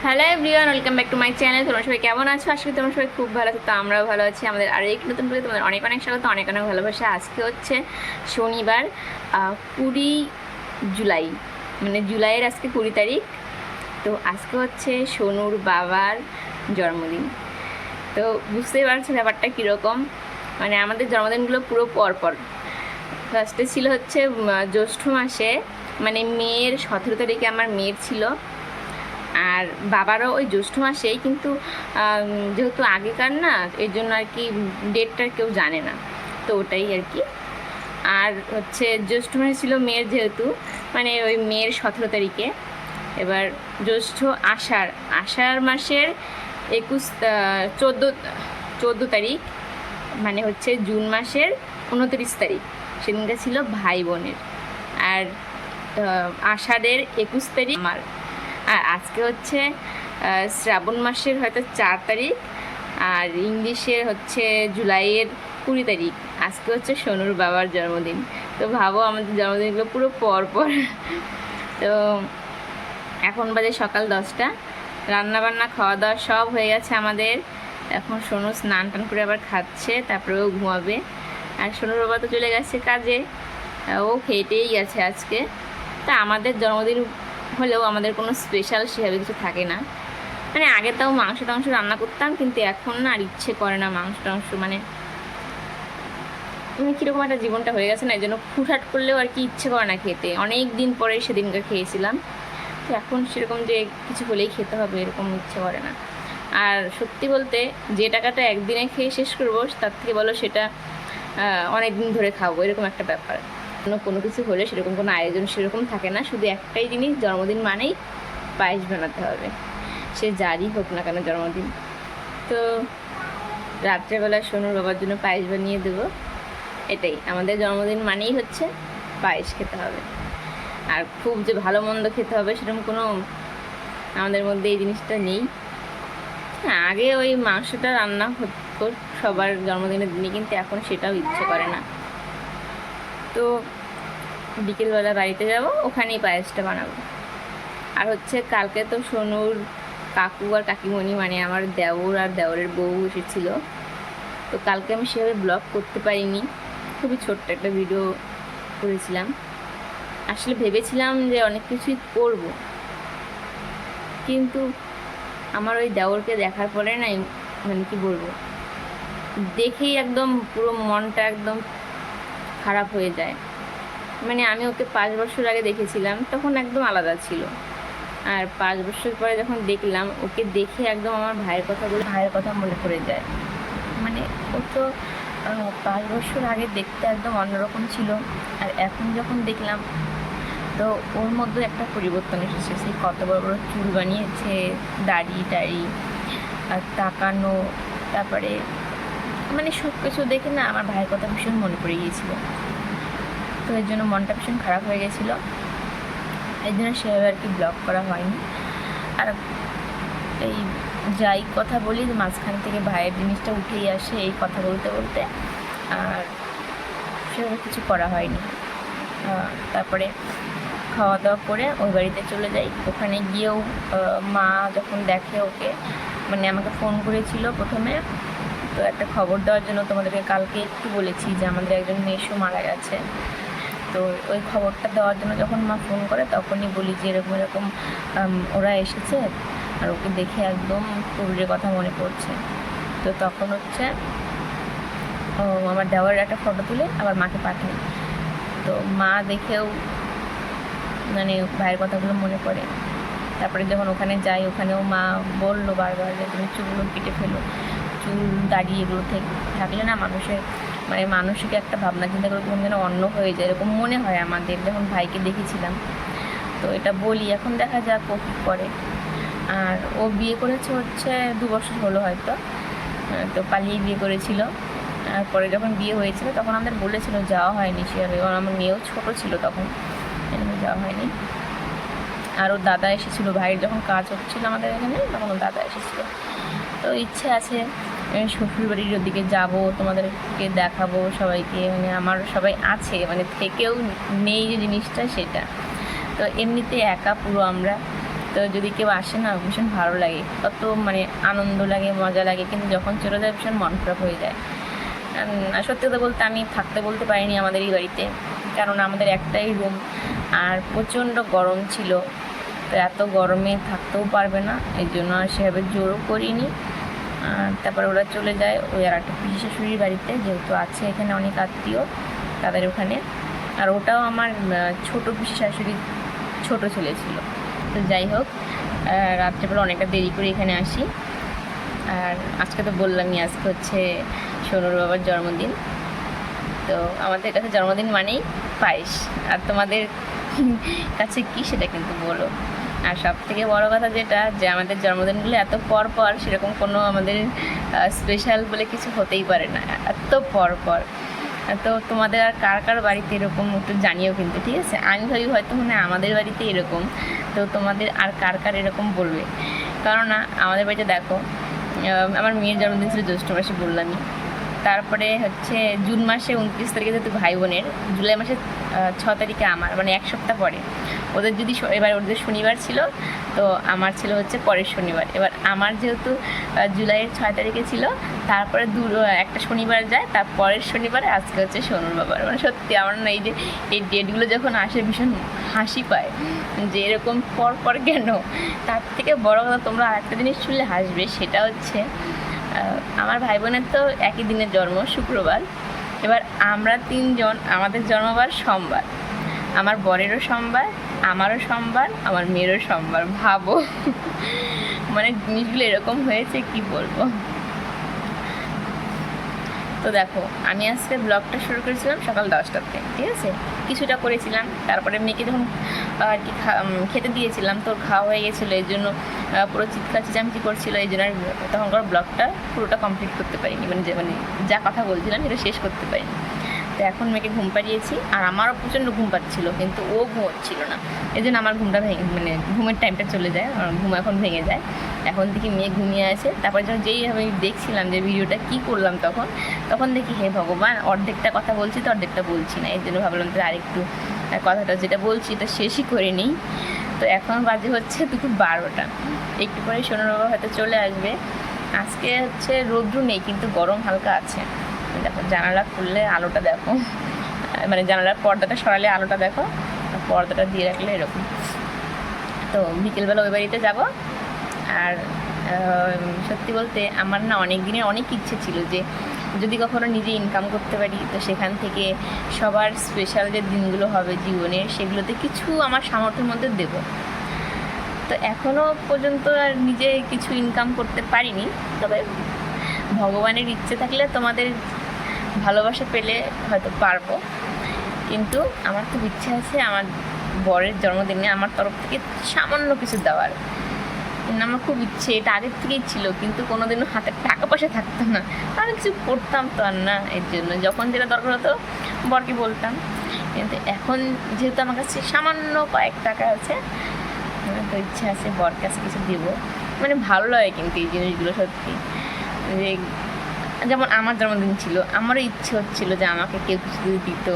Hello everyone, welcome back to my channel. তোমরা সবাই কেমন আছো? আজকে তোমরা সবাই খুব ভালো আছো, তো আমরাও ভালো আছি। আমাদের আরও একটু নতুন করে তোমাদের অনেক অনেক স্বাগত, অনেক অনেক ভালোবাসা। আজকে হচ্ছে শনিবার 20 জুলাই, মানে জুলাইয়ের আজকে 20 তারিখ। তো আজকে হচ্ছে সোনুর বাবার জন্মদিন। তো বুঝতেই পারছো ব্যাপারটা কীরকম, মানে আমাদের জন্মদিনগুলো পুরো পরপর। ফার্স্টে ছিল হচ্ছে জ্যৈষ্ঠ মাসে, মানে মেয়ের 17 তারিখে আমার মেয়ের ছিল, আর বাবারও ওই জ্যৈষ্ঠ মাসেই, কিন্তু যেহেতু আগেকার না, এর জন্য আর কি ডেটটা কেউ জানে না, তো ওটাই আর কি। আর হচ্ছে জ্যৈষ্ঠ মাসে ছিল মেয়ের, যেহেতু মানে ওই মেয়ের 17 তারিখে। এবার জ্যৈষ্ঠ আষাঢ় আষাঢ় মাসের 14 তারিখ, মানে হচ্ছে জুন মাসের 29 তারিখ, সেদিনটা ছিল ভাই বোনের। আর আষাঢ়ের 21 তারিখ আমার। আর আজকে হচ্ছে শ্রাবণ মাসের হয়তো 4 তারিখ, আর ইংলিশের হচ্ছে জুলাইয়ের 20 তারিখ। আজকে হচ্ছে সোনুর বাবার জন্মদিন। তো ভাবো আমাদের জন্মদিনগুলো পুরো পরপর। তো এখন বাজে সকাল 10টা, রান্নাবান্না খাওয়া দাওয়া সব হয়ে গেছে আমাদের। এখন সোনু স্নান টান করে আবার খাচ্ছে, তারপরেও ঘুমাবে। আর সোনুর বাবা তো চলে গেছে কাজে, ও খেটেই গেছে আজকে। তা আমাদের জন্মদিন হলেও আমাদের কোনো স্পেশাল সেভাবে কিছু থাকে না। মানে আগে তাও মাংস টাংস রান্না করতাম, কিন্তু এখন না আর ইচ্ছে করে না মাংস টাংস, মানে কীরকম একটা জীবনটা হয়ে গেছে না, এই জন্য হুটহাট করলেও আর কি ইচ্ছে করে না খেতে। অনেক দিন পরে সেদিনকে খেয়েছিলাম, তো এখন সেরকম যে কিছু হলেই খেতে হবে এরকম ইচ্ছে করে না। আর সত্যি বলতে যে টাকাটা একদিনে খেয়ে শেষ করবো, তার থেকে বলো সেটা অনেক দিন ধরে খাবো, এরকম একটা ব্যাপার। কোনো কিছু হলে সেরকম কোনো আয়োজন সেরকম থাকে না, শুধু একটাই জিনিস, জন্মদিন মানেই পায়েস বানাতে হবে, সে যারই হোক না কেন জন্মদিন। তো রাত্রেবেলা সোনুর বাবার জন্য পায়েস বানিয়ে দেবো, এটাই আমাদের জন্মদিন মানেই হচ্ছে পায়েস খেতে হবে। আর খুব যে ভালো মন্দ খেতে হবে সেরকম কোনো আমাদের মধ্যে এই জিনিসটা নেই। হ্যাঁ, আগে ওই মাংসটা রান্না হতো সবার জন্মদিনের দিনে, কিন্তু এখন সেটাও ইচ্ছে করে না। তো বিকেলবেলা বাড়িতে যাব, ওখানেই পায়েসটা বানাবো। আর হচ্ছে কালকে তো সোনুর কাকু আর কাকিমণি, মানে আমার দেওর আর দেওরের বউ এসেছিল। তো কালকে আমি সেভাবে ব্লগ করতে পারিনি, খুবই ছোট্ট একটা ভিডিও করেছিলাম। আসলে ভেবেছিলাম যে অনেক কিছুই করব, কিন্তু আমার ওই দেওরকে দেখার পরে নাই, মানে কি বলবো, দেখেই একদম পুরো মনটা একদম খারাপ হয়ে যায়। মানে আমি ওকে 5 বছর আগে দেখেছিলাম, তখন একদম আলাদা ছিল। আর 5 বছর পরে যখন দেখলাম ওকে, দেখে একদম আমার ভাইয়ের কথা মনে পড়ে যায়। মানে ও তো 5 বছর আগে দেখতে একদম অন্যরকম ছিল, আর এখন যখন দেখলাম তো ওর মধ্যে একটা পরিবর্তন এসেছে। সেই কত বড় বড় চুল বানিয়েছে, দাড়ি টাড়ি আর তাকানো, তারপরে মানে সব কিছু দেখে না আমার ভাইয়ের কথা ভীষণ মনে পড়ে গিয়েছিল। তো এর জন্য মনটা ভীষণ খারাপ হয়ে গেছিলো, এই জন্য সেভাবে আর কি ব্লগ করা হয়নি। আর এই যাই কথা বলি, মাঝখান থেকে ভাইয়ের জিনিসটা উঠেই আসে এই কথা বলতে বলতে, আর সেভাবে কিছু করা হয়নি। তারপরে খাওয়া দাওয়া করে ওই বাড়িতে চলে যাই। ওখানে গিয়েও মা যখন দেখে ওকে, মানে আমাকে ফোন করেছিল প্রথমে, তো একটা খবর দেওয়ার জন্য। তোমাদেরকে কালকে একটু বলেছি যে আমাদের একজন মেসো মারা গেছে, তো ওই খবরটা দেওয়ার জন্য যখন মা ফোন করে তখনই বলি যে এরকম এরকম ওরা এসেছে, আর ওকে দেখে একদম পুরুষের কথা মনে পড়ছে। তো তখন হচ্ছে আমার দেওয়ার একটা ফটো তুলে আবার মাকে পাঠাই, তো মা দেখেও মানে ভাইয়ের কথাগুলো মনে পড়ে। তারপরে যখন ওখানে যাই, ওখানেও মা বললো বারবার যে তুমি চুলগুলো কেটে ফেলো, চুল দাড়ি এগুলো থাকলে না মানুষের মানে মানসিক একটা ভাবনা চিন্তা করে কোন যেন অন্য হয়ে যায়, এরকম মনে হয় আমাদের যখন ভাইকে দেখেছিলাম। তো এটা বলি, এখন দেখা যাক ও কী করে। আর ও বিয়ে করেছে হচ্ছে 2 বছর হলো হয়তো, তো পালিয়ে বিয়ে করেছিল। আর পরে যখন বিয়ে হয়েছিল তখন আমাদের বলেছিল, যাওয়া হয়নি সেভাবে, এবং আমার মেয়েও ছোটো ছিল তখন, যাওয়া হয়নি। আর ওর দাদা এসেছিলো, ভাইয়ের যখন কাজ হচ্ছিলো আমাদের এখানে, তখন ওর দাদা এসেছিলো। তো ইচ্ছে আছে শ্বশুরবাড়ির ওদিকে যাব, তোমাদেরকে দেখাবো সবাইকে, মানে আমার সবাই আছে, মানে থেকেও নেই যে জিনিসটা সেটা। তো এমনিতে একা পুরো আমরা, তো যদি কেউ আসে না ভীষণ ভালো লাগে, কত মানে আনন্দ লাগে, মজা লাগে, কিন্তু যখন চলে যায় ভীষণ মন খারাপ হয়ে যায়। আর সত্যি কথা বলতে আমি থাকতে বলতে পারিনি আমাদের এই বাড়িতে, কারণ আমাদের একটাই রুম আর প্রচণ্ড গরম ছিল। তো এত গরমে থাকতেও পারবে না, এই জন্য আর সেভাবে জোরও করিনি। তারপরে ওরা চলে যায় ওই আর একটা পিসি শাশুড়ির বাড়িতে, যেহেতু আছে এখানে অনেক আত্মীয় তাদের ওখানে। আর ওটাও আমার ছোটো পিসি শাশুড়ির ছোটো ছেলে ছিল। তো যাই হোক, রাত্রেবেলা অনেকটা দেরি করে এখানে আসি। আর আজকে তো বললামই আজকে হচ্ছে সোনুর বাবার জন্মদিন। তো আমাদের কাছে জন্মদিন মানেই পায়েস, আর তোমাদের কাছে কি সেটা কিন্তু বলো। আর সব থেকে বড়ো কথা যেটা, যে আমাদের জন্মদিনগুলো এত পর পর, সেরকম কোনো আমাদের স্পেশাল বলে কিছু হতেই পারে না, এত পর পর। তো তোমাদের আর কার কার বাড়িতে এরকম একটু জানিও কিন্তু, ঠিক আছে? আমি ভাবি হয়তো মানে আমাদের বাড়িতে এরকম, তো তোমাদের আর কার কার এরকম বলবে। কারণ না আমাদের বাড়িতে দেখো, আমার মেয়ের জন্মদিন ছিল জ্যৈষ্ঠ মাসে বললামই, তারপরে হচ্ছে জুন মাসে 29 তারিখে যেহেতু ভাই বোনের, জুলাই মাসে 6 তারিখে আমার, মানে এক সপ্তাহ পরে ওদের। যদি এবার ওদের শনিবার ছিল, তো আমার ছিল হচ্ছে পরের শনিবার। এবার আমার যেহেতু জুলাইয়ের 6 তারিখে ছিল, তারপরে একটা শনিবার যায়, তার পরের শনিবারে আজকে হচ্ছে সোনুর বাবার। মানে সত্যি আমার না এই যে এই ডেটগুলো যখন আসে ভীষণ হাসি পায়, যে এরকম পর পর কেন। তার থেকে বড় কথা তোমরা আরেকটা জিনিস শুনলে হাসবে, সেটা হচ্ছে আমার ভাই বোনের তো একই দিনের জন্ম, শুক্রবার। এবার আমরা 3 জন, আমাদের জন্মবার সোমবার, আমার বরেরও সোমবার, আমারও সোমবার, আমার মেয়েরও সোমবার। ভাবো মানে জিনিসগুলো এরকম হয়েছে কি বলবো। তো দেখো, আমি আজকে ব্লগটা শুরু করেছিলাম সকাল 10টাতে, ঠিক আছে? কিছুটা করেছিলাম, তারপরে মেয়েকে যখন আর কি খেতে দিয়েছিলাম, তোর খাওয়া হয়ে গেছিলো, এই জন্য পুরো চিৎকার চেঁচামেচি করছিলো, এই জন্য তখনকার ব্লগটা পুরোটা কমপ্লিট করতে পারিনি, মানে যা কথা বলছিলাম সেটা শেষ করতে পারিনি। তো এখন মেয়েকে ঘুম পাড়িয়েছি, আর আমারও প্রচণ্ড ঘুম পাচ্ছিল, কিন্তু ও ঘুমোচ্ছিল না, এই জন্য আমার ঘুমটা ভেঙে, মানে ঘুমের টাইমটা চলে যায়, আমার ঘুম এখন ভেঙে যায়। এখন দেখি মেয়ে ঘুমিয়ে আছে। তারপর যখন যেই আমি দেখছিলাম যে ভিডিওটা কী করলাম, তখন দেখি হে ভগবান, অর্ধেকটা কথা বলছি তো অর্ধেকটা বলছি না, এর জন্য ভাবলাম তো আরেকটু কথাটা যেটা বলছি এটা শেষই করে নিই। তো এখন বাজে হচ্ছে দুপুর 12টা, একটু পরে সোনুর বাবা হয়তো চলে আসবে। আজকে হচ্ছে রৌদ্র নেই, কিন্তু গরম হালকা আছে। দেখো জানালা খুললে আলোটা দেখো, মানে জানালার পর্দাটা সরালে আলোটা দেখো, পর্দাটা দিয়ে রাখলে এরকম। তো বিকেলবেলা ওই বাড়িতে যাব। আর সত্যি বলতে আমার না অনেক দিনের অনেক ইচ্ছে ছিল যে যদি কখনো নিজে ইনকাম করতে পারি, তো সেখান থেকে সবার স্পেশাল যে দিনগুলো হবে জীবনের, সেগুলোতে কিছু আমার সামর্থ্যের মধ্যে দেব। তো এখনও পর্যন্ত আর নিজে কিছু ইনকাম করতে পারিনি, তবে ভগবানের ইচ্ছে থাকলে, তোমাদের ভালোবাসা পেলে হয়তো পারবো। কিন্তু আমার খুব ইচ্ছে আছে আমার বরের জন্মদিনে আমার তরফ থেকে সামান্য কিছু দেওয়ার। আমার খুব ইচ্ছে, এটা আগের থেকেই ছিল, কিন্তু কোনোদিনও হাতে টাকা পয়সা থাকতো না, আমি কিছু করতাম তো আর না। এর জন্য যখন যেটা দরকার হতো বরকে বলতাম। কিন্তু এখন যেহেতু আমার কাছে সামান্য কয়েক টাকা আছে, তো ইচ্ছে আছে বর কাছে কিছু দেবো। মানে ভালো লাগে কিন্তু এই জিনিসগুলো সত্যি। যে যেমন আমার জন্মদিন ছিল, আমারও ইচ্ছে হচ্ছিলো যে আমাকে কেউ কিছু দিত,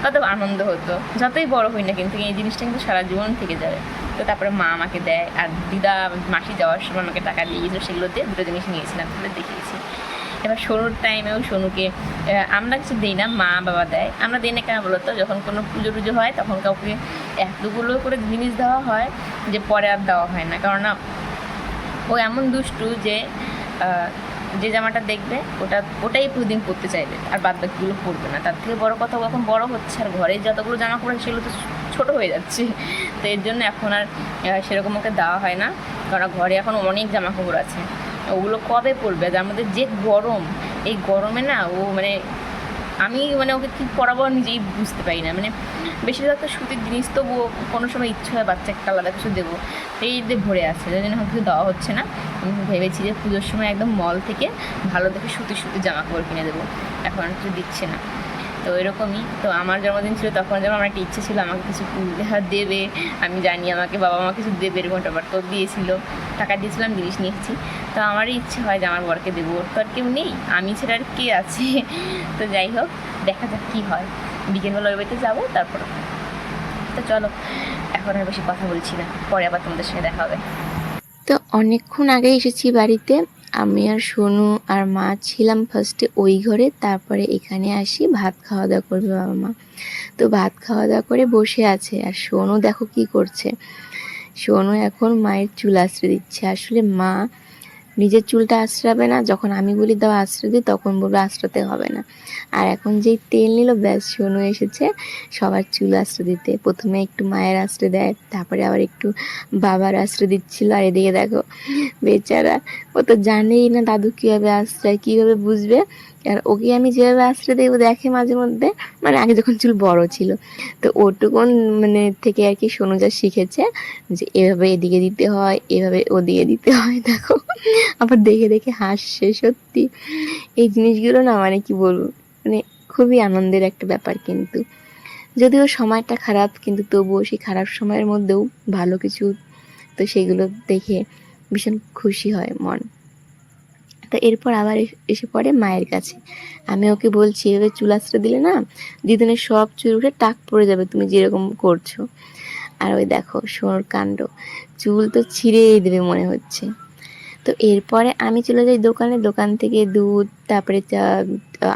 কত আনন্দ হতো। যতই বড় হই না, কিন্তু এই জিনিসটা কিন্তু সারা জীবন থেকে যাবে। তো তারপরে মা আমাকে দেয়, আর দিদা মাসি যাওয়ার সময় আমাকে টাকা দিয়ে গেছিলো, সেগুলোতে দুটো জিনিস নিয়েছিলাম, তাহলে দেখিয়েছি। এবার সোনুর টাইমেও সোনুকে আমরা কিছু দিই না, মা বাবা দেয়। আমরা দিই না কেন বলো তো, যখন কোনো পুজো টুজো হয় তখন কাউকে এতগুলো করে জিনিস দেওয়া হয় যে পরে আর দেওয়া হয় না। কারণ না ও এমন দুষ্টু যে যে জামাটা দেখবে ওটাই প্রতিদিন পরতে চাইবে, আর বাদ বাকিগুলো পরবে না। তার থেকে বড় কথা, ও এখন বড় হচ্ছে, আর ঘরে যতগুলো জামা কাপড় সেগুলো তো ছোটো হয়ে যাচ্ছে। তো এর জন্য এখন আর সেরকম ওকে দেওয়া হয় না, কারণ ঘরে এখন অনেক জামা কাপড় আছে, ওগুলো কবে পরবে? যার মধ্যে যে গরম, এই গরমে না ও মানে আমি মানে ওকে কী পরাবো নিজেই বুঝতে পারি না। মানে বেশিরভাগ তো সুতির জিনিস, তবুও কোনো সময় ইচ্ছে হয় বাচ্চা একটা আলাদা কিছু দেবো, এই যে ভরে আছে, যার জন্য কিছু দেওয়া হচ্ছে না। আমি ভেবেছি যে পুজোর সময় একদম মল থেকে ভালো দেখে সুতির জামা কাপড় কিনে দেবো, এখন আর কিছু দিচ্ছে না। তো এরকমই। তো আমার জন্মদিন ছিল, তখন যেমন আমার একটা ইচ্ছে ছিল আমাকে কিছু দেবে, আমি জানি আমাকে বাবা মা কিছু দেবে, এরকম ব্যাপার। তো দিয়েছিল, টাকা দিয়েছিলাম, জিনিস নিয়েছি। তো আমারই ইচ্ছে হয় যে আমার বরকে দেবো, ওর তো আর কেউ নেই, আমি ছাড়া আর কে আছে। তো যাই হোক, দেখা যাক কী হয়। বিকেলবেলা ওই বাড়িতে যাবো, তারপর তো চলো এখন আর বেশি কথা বলছি না, পরে আবার তোমাদের সঙ্গে দেখা হবে। তো অনেকক্ষণ আগে এসেছি বাড়িতে। আমি আর সোনু আর মা ছিলাম ফার্স্টে ওই ঘরে, তারপরে এখানে আসি ভাত খাওয়া দাওয়া করবে বাবা মা। তো ভাত খাওয়া দাওয়া করে বসে আছে, আর সোনু দেখো কি করছে। সোনু এখন মায়ের চুল আঁচড়ে দিচ্ছে। আসলে মা নিজের চুলটা আঁচড়াবে না, যখন আমি বলি দাও আঁচড়ে দিই তখন বলবে আঁচড়াতে হবে না। আর এখন যেই তেল নিল ব্যাস সোনু এসেছে সবার চুল আঁচড়ে দিতে। প্রথমে একটু মায়ের আঁচড়ে দেয়, তারপরে আবার একটু বাবার আঁচড়ে দিচ্ছিল। আর এদিকে দেখো বেচারা, ও তো জানেই না দাদু কীভাবে আঁচড়ায়, কীভাবে বুঝবে। আর ওকে আমি যেভাবে আঁচড়ে দেবো দেখে মাঝে মধ্যে, মানে আগে যখন চুল বড় ছিল, তো ওটুকুন মানে থেকে আর কি সোনু যা শিখেছে যে এভাবে এদিকে দিতে হয়, এভাবে ওদিকে দিতে হয়। দেখো আবার দেখে দেখে হাসছে। সত্যি এই জিনিসগুলো না মানে কি বলবো, মানে খুবই আনন্দের একটা ব্যাপার। কিন্তু যদিও সময়টা খারাপ, কিন্তু তবুও সেই খারাপ সময়ের মধ্যেও ভালো কিছু, তো সেগুলো দেখে ভীষণ খুশি হয় মন। তো এরপর আবার এসে পড়ে মায়ের কাছে। আমি ওকে বলছি এভাবে চুল আঁচড়ে দিলে না দিদুনের সব চুল উঠে টাক পড়ে যাবে, তুমি যেরকম করছো। আর ওই দেখো সোর কাণ্ড, চুল তো ছিঁড়েই দেবে মনে হচ্ছে। তো এরপরে আমি চলে যাই দোকানে, দোকান থেকে দুধ, তারপরে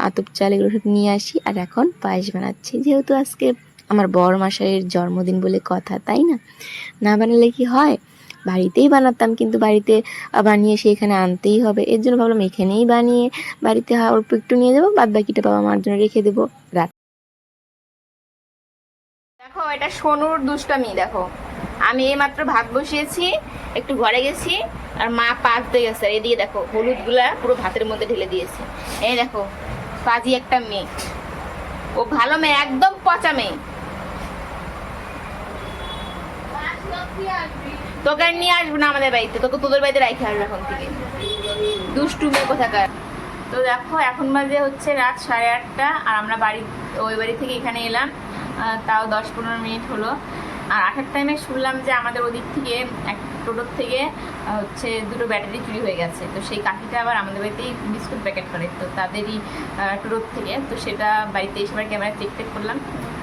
আতপ চাল এগুলো সব নিয়ে আসি। আর এখন পায়েস বানাচ্ছি, যেহেতু আজকে আমার বড় মশাইয়ের জন্মদিন বলে কথা, তাই না, না বানালে কি হয়। বাড়িতেই বানাতাম, কিন্তু বাড়িতে বানিয়ে সে এখানে আনতেই হবে, এর জন্য ভাবলাম এখানেই বানিয়ে বাড়িতে অল্প একটু নিয়ে যাবো, বাদ বাকিটা বাবা মার জন্য রেখে দেবো রাত। দেখো এটা সোনুর দুষ্টামি দেখো। আমি এইমাত্র ভাত বসিয়েছি, একটু ঘরে গেছি, আর মা পাক দিয়ে গেছে। আর এদিকে দেখো হলুদগুলা পুরো ভাতের মধ্যে ঢেলে দিয়েছে। এই দেখো পাজি একটা মেয়ে, ও ভালো মেয়ে, একদম পচা মেয়ে। তোকে আর নিয়ে আসবো না আমাদের বাড়িতে, তোকে তোদের বাড়িতে রাখে আসবো এখন থেকে, দুষ্টু মেয়ে কোথাকার। তো দেখো এখন বাজে হচ্ছে রাত 8:30, আর আমরা ওই বাড়ি থেকে এখানে এলাম তাও 10-15 মিনিট হলো। আর আসার টাইমে শুনলাম যে আমাদের ওদিক থেকে এক টোটোর থেকে হচ্ছে 2টো ব্যাটারি চুরি হয়ে গেছে। তো সেই কাকিটা আবার আমাদের বাড়িতেই বিস্কুট প্যাকেট করে, তো তাদেরই টোটোর থেকে। তো সেটা বাড়িতে এসে আবার ক্যামেরা চেক করলাম।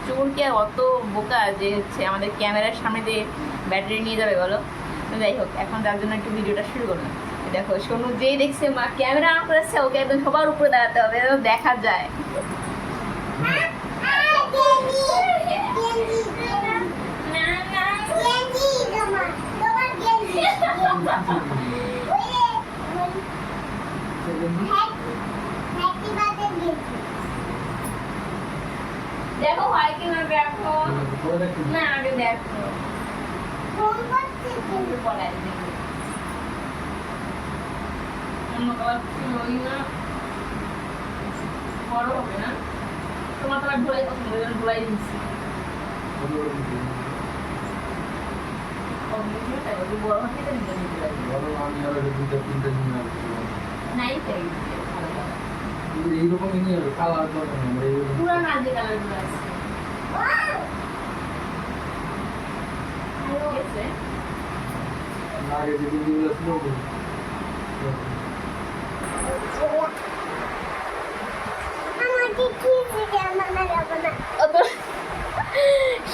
চোর কি আর অত বোকা যে হচ্ছে আমাদের ক্যামেরার সামনে দিয়ে ব্যাটারি নিয়ে যাবে বলো। তো যাই হোক, এখন তার জন্য একটু ভিডিওটা শুরু করলাম। দেখো সোনু যেই দেখছে মা ক্যামেরা অন করেছে, ওকে একদম সবার উপরে দাঁড়াতে হবে, দেখা যায়। দেখো হয় কি না, দেখো না আগে দেখো বড় হবে না, তোমার তো ঢোলাই পছন্দ, ঢোলাই দিচ্ছি।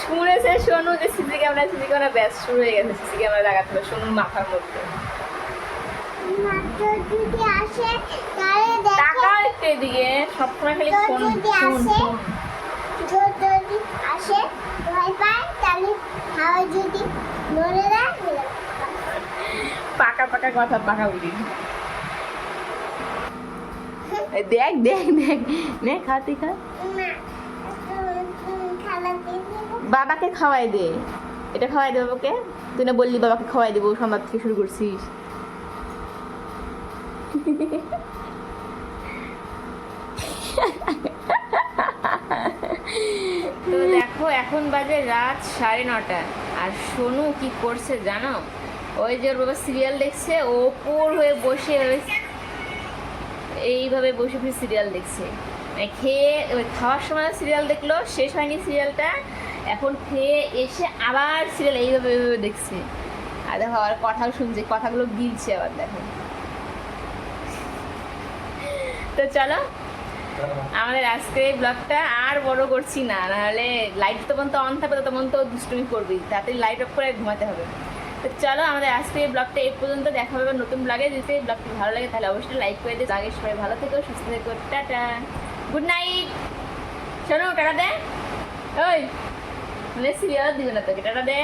শুনেছে সোনু যে সিসি ক্যামেরা ব্যাস শুরু হয়ে গেছে। সিসি ক্যামেরা লাগাতে হবে সোনুর মাথার মধ্যে। টাকা একটু এদিকে, সবসময় খালি ফোন ফোন ফোন। আসে ভয় পায়, তাহলে হাওয়া যদি নড়ে দেয়, পাকা পাকা কথা পাকা বলি। দেখ দেখ দেখ, নে খাতে খা, বাবাকে খাওয়াই দে, এটা খাওয়াই দে বাবাকে। তুই না বললি বাবাকে খাওয়াই দেবো, সংবাদ থেকে শুরু করছিস। তো দেখো এখন বাজে রাত 9:30, আর সোনু কি করছে জানো, ওই যে ওর বাবা সিরিয়াল দেখছে, ও ওপর হয়ে বসে এইভাবে বসে বসে সিরিয়াল দেখছে। খেয়ে ওই খাওয়ার সময় সিরিয়াল দেখলো, শেষ হয়নি সিরিয়ালটা, এখন খেয়ে এসে আবার সিরিয়াল এইভাবে এইভাবে দেখছে। আর দেখো আবার কথাও শুনছে, কথাগুলো গিলছে আবার দেখো। তো চলো আমাদের আজকে এই ব্লগটা আর বড় করছি না, নাহলে লাইট তো পর্যন্ত অন থাকবে তখন তো দুষ্টুমি করবি, তাতে লাইট অফ করে ঘুমাতে হবে। তো চলো আমাদের আজকে এই ব্লগটা এই পর্যন্ত, দেখা হবে নতুন ব্লগে। যদি এই ব্লগটি ভালো লাগে তাহলে অবশ্যই লাইক করে দিও। আগে সবাই ভালো থেকো, সুস্থ থেকো, টাটা, গুড নাইট। শোনো, টাটা দে। ওই সিরিয়াল দিবে না তোকে, টাটা দে।